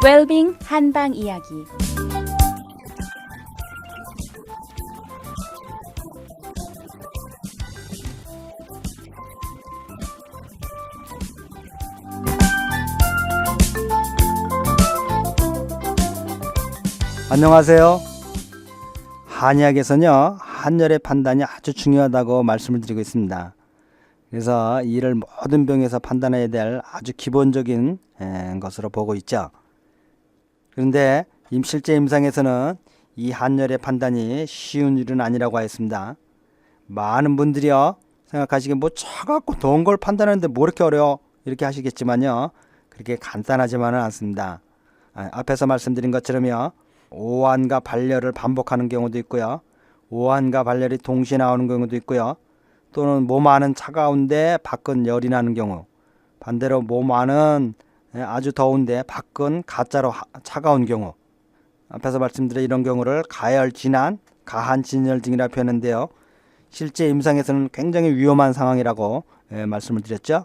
웰빙 한방 이야기. 안녕하세요. 한의학에서는요, 한열의 판단이 아주 중요하다고 말씀을 드리고 있습니다. 그래서 이를 모든 병에서 판단해야 될 아주 기본적인 것으로 보고 있죠. 그런데 실제 임상에서는 이 한열의 판단이 쉬운 일은 아니라고 하였습니다. 많은 분들이요, 생각하시기에 뭐 차갑고 더운 걸 판단하는데 뭐 이렇게 어려워 이렇게 하시겠지만요, 그렇게 간단하지만은 않습니다. 앞에서 말씀드린 것처럼요, 오한과 발열을 반복하는 경우도 있고요, 오한과 발열이 동시에 나오는 경우도 있고요, 또는 몸 안은 차가운데 밖은 열이 나는 경우, 반대로 몸 안은 아주 더운데 밖은 가짜로 차가운 경우, 앞에서 말씀드린 이런 경우를 가열진한, 가한진열증이라고 표현하는데요, 실제 임상에서는 굉장히 위험한 상황이라고 말씀을 드렸죠.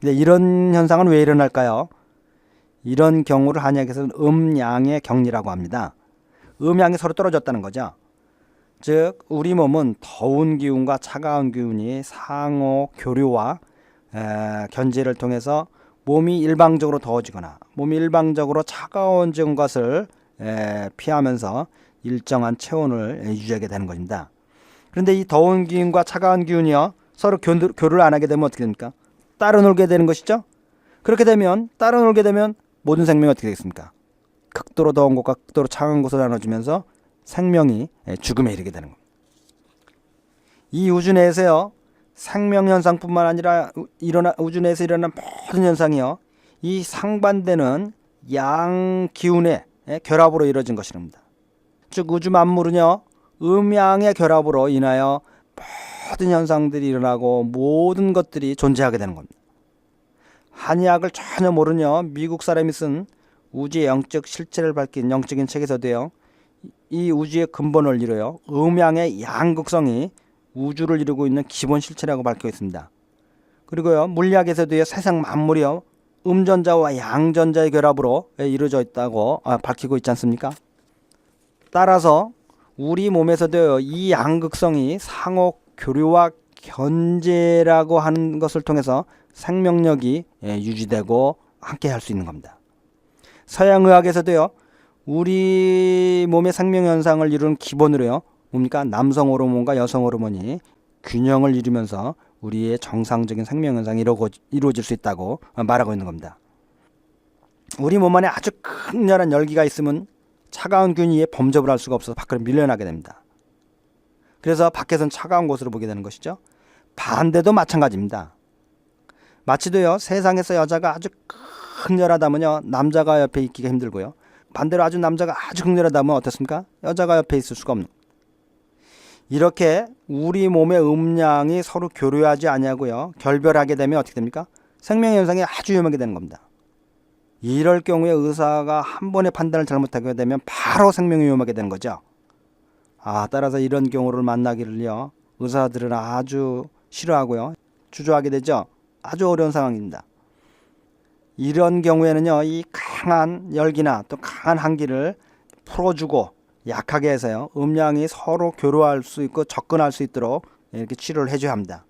근데 이런 현상은 왜 일어날까요? 이런 경우를 한의학에서는 음양의 격리라고 합니다. 음양이 서로 떨어졌다는 거죠. 즉 우리 몸은 더운 기운과 차가운 기운이 상호 교류와 견제를 통해서 몸이 일방적으로 더워지거나 몸이 일방적으로 차가워진 것을 피하면서 일정한 체온을 유지하게 되는 것입니다. 그런데 이 더운 기운과 차가운 기운이요, 서로 교류를 안 하게 되면 어떻게 됩니까? 따로 놀게 되는 것이죠. 그렇게 되면 따로 놀게 되면 모든 생명이 어떻게 되겠습니까? 극도로 더운 곳과 극도로 차가운 곳으로 나눠지면서 생명이 죽음에 이르게 되는 겁니다. 이 우주 내에서요, 생명 현상뿐만 아니라 우주 내에서 일어나는 모든 현상이요, 이 상반되는 양 기운의 결합으로 이루어진 것이랍니다. 즉 우주 만물은요, 음양의 결합으로 인하여 모든 현상들이 일어나고 모든 것들이 존재하게 되는 겁니다. 한의학을 전혀 모르냐 미국 사람이 쓴 우주의 영적 실체를 밝힌 영적인 책에서도요, 이 우주의 근본을 이루어요, 음양의 양극성이 우주를 이루고 있는 기본 실체라고 밝혀 있습니다. 그리고요, 물리학에서도요, 세상 만물이요, 음전자와 양전자의 결합으로 이루어져 있다고 밝히고 있지 않습니까? 따라서 우리 몸에서도요, 이 양극성이 상호 교류와 견제라고 하는 것을 통해서 생명력이 유지되고 함께 할 수 있는 겁니다. 서양의학에서도요, 우리 몸의 생명현상을 이루는 기본으로요, 뭡니까? 남성 호르몬과 여성 호르몬이 균형을 이루면서 우리의 정상적인 생명현상이 이루어질 수 있다고 말하고 있는 겁니다. 우리 몸 안에 아주 강렬한 열기가 있으면 차가운 균이 범접을 할 수가 없어서 밖으로 밀려나게 됩니다. 그래서 밖에서는 차가운 곳으로 보게 되는 것이죠. 반대도 마찬가지입니다. 마치도요, 세상에서 여자가 아주 극렬하다면요, 남자가 옆에 있기가 힘들고요, 반대로 남자가 아주 극렬하다면 어떻습니까? 여자가 옆에 있을 수가 없는. 이렇게 우리 몸의 음양이 서로 교류하지 아니하고요, 결별하게 되면 어떻게 됩니까? 생명현상이 아주 위험하게 되는 겁니다. 이럴 경우에 의사가 한 번의 판단을 잘못하게 되면 바로 생명이 위험하게 되는 거죠. 따라서 이런 경우를 만나기를요, 의사들은 아주 싫어하고요, 주저하게 되죠. 아주 어려운 상황입니다. 이런 경우에는요, 이 강한 열기나 또 강한 한기를 풀어주고 약하게 해서요, 음양이 서로 교류할 수 있고 접근할 수 있도록 이렇게 치료를 해줘야 합니다.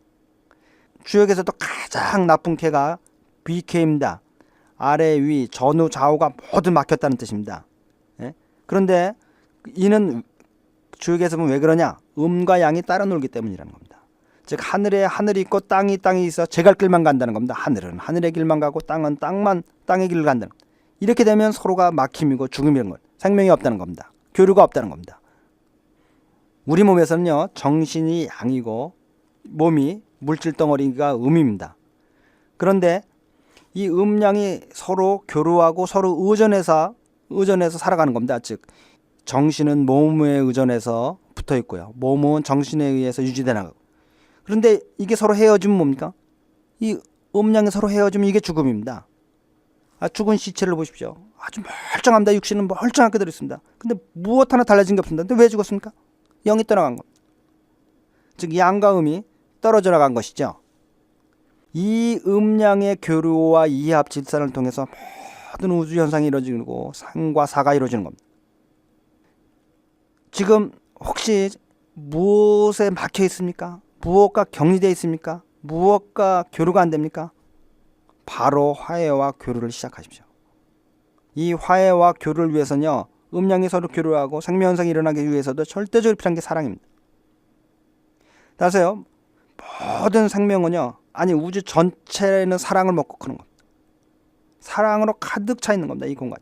주역에서도 가장 나쁜 쾌가 비쾌입니다. 아래, 위, 전후, 좌우가 모두 막혔다는 뜻입니다. 그런데 이는 주역에서 보면 왜 그러냐? 음과 양이 따라 놀기 때문이라는 겁니다. 즉 하늘에 하늘이 있고 땅이 있어 제 갈 길만 간다는 겁니다. 하늘은 하늘의 길만 가고 땅은 땅의 길을 간다는 겁니다. 이렇게 되면 서로가 막힘이고 죽음이라는 것, 생명이 없다는 겁니다. 교류가 없다는 겁니다. 우리 몸에서는요, 정신이 양이고 몸이 물질 덩어리가 음입니다. 그런데 이 음양이 서로 교류하고 서로 의존해서 살아가는 겁니다. 즉 정신은 몸에 의존해서 붙어 있고요, 몸은 정신에 의해서 유지돼 나가고. 그런데 이게 서로 헤어지면 뭡니까? 이 음양이 서로 헤어지면 이게 죽음입니다. 죽은 시체를 보십시오. 아주 멀쩡합니다. 육신은 멀쩡하게 들어있습니다. 근데 무엇 하나 달라진 게 없습니다. 근데 왜 죽었습니까? 영이 떠나간 겁니다. 즉 양과 음이 떨어져 나간 것이죠. 이 음양의 교류와 이합 질산을 통해서 모든 우주 현상이 이루어지고 상과 사가 이루어지는 겁니다. 지금 혹시 무엇에 막혀 있습니까? 무엇과 격리되어 있습니까? 무엇과 교류가 안 됩니까? 바로 화해와 교류를 시작하십시오. 이 화해와 교류를 위해서는요, 음양이 서로 교류하고 생명현상이 일어나기 위해서도 절대적으로 필요한 게 사랑입니다. 따라서요, 모든 생명은요, 아니 우주 전체는 사랑을 먹고 크는 겁니다. 사랑으로 가득 차 있는 겁니다. 이 공간.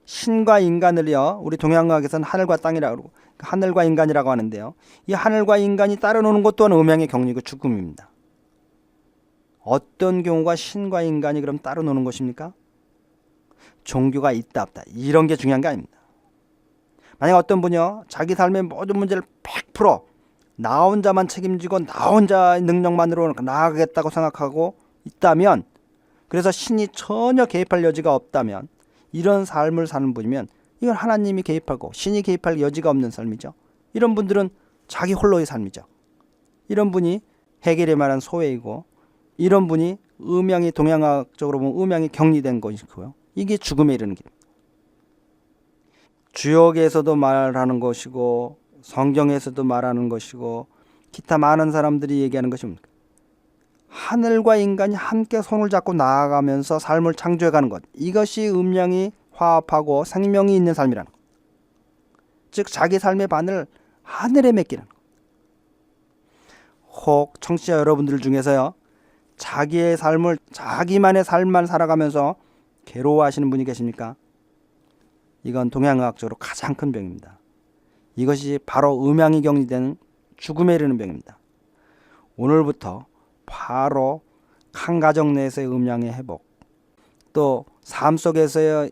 신과 인간을요, 우리 동양학에서는 하늘과 땅이라고 그러고 하늘과 인간이라고 하는데요, 이 하늘과 인간이 따로 노는 것 또한 음양의 격리고 죽음입니다. 어떤 경우가 신과 인간이 그럼 따로 노는 것입니까? 종교가 있다 없다 이런 게 중요한 게 아닙니다. 만약 어떤 분이요, 자기 삶의 모든 문제를 100% 나 혼자만 책임지고 나 혼자의 능력만으로 나아가겠다고 생각하고 있다면, 그래서 신이 전혀 개입할 여지가 없다면, 이런 삶을 사는 분이면 이건 하나님이 개입하고 신이 개입할 여지가 없는 삶이죠. 이런 분들은 자기 홀로의 삶이죠. 이런 분이 해겔이 말한 소외이고, 이런 분이 음양이 동양학적으로 보면 음양이 격리된 것이고요. 이게 죽음에 이르는 길입니다. 주역에서도 말하는 것이고 성경에서도 말하는 것이고 기타 많은 사람들이 얘기하는 것이 뭡니까? 하늘과 인간이 함께 손을 잡고 나아가면서 삶을 창조해가는 것, 이것이 음양이 화합하고 생명이 있는 삶이라는 것. 즉 자기 삶의 반을 하늘에 맡기는 것. 혹 청취자 여러분들 중에서요, 자기의 삶을 자기만의 삶만 살아가면서 괴로워하시는 분이 계십니까? 이건 동양의학적으로 가장 큰 병입니다. 이것이 바로 음양이 격리되는 죽음에 이르는 병입니다. 오늘부터 바로 한 가정 내에서의 음양의 회복, 또 삶 속에서의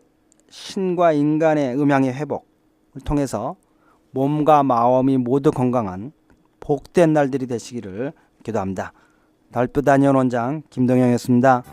신과 인간의 음양의 회복을 통해서 몸과 마음이 모두 건강한 복된 날들이 되시기를 기도합니다. 달빛 다니엘 원장 김동영이었습니다.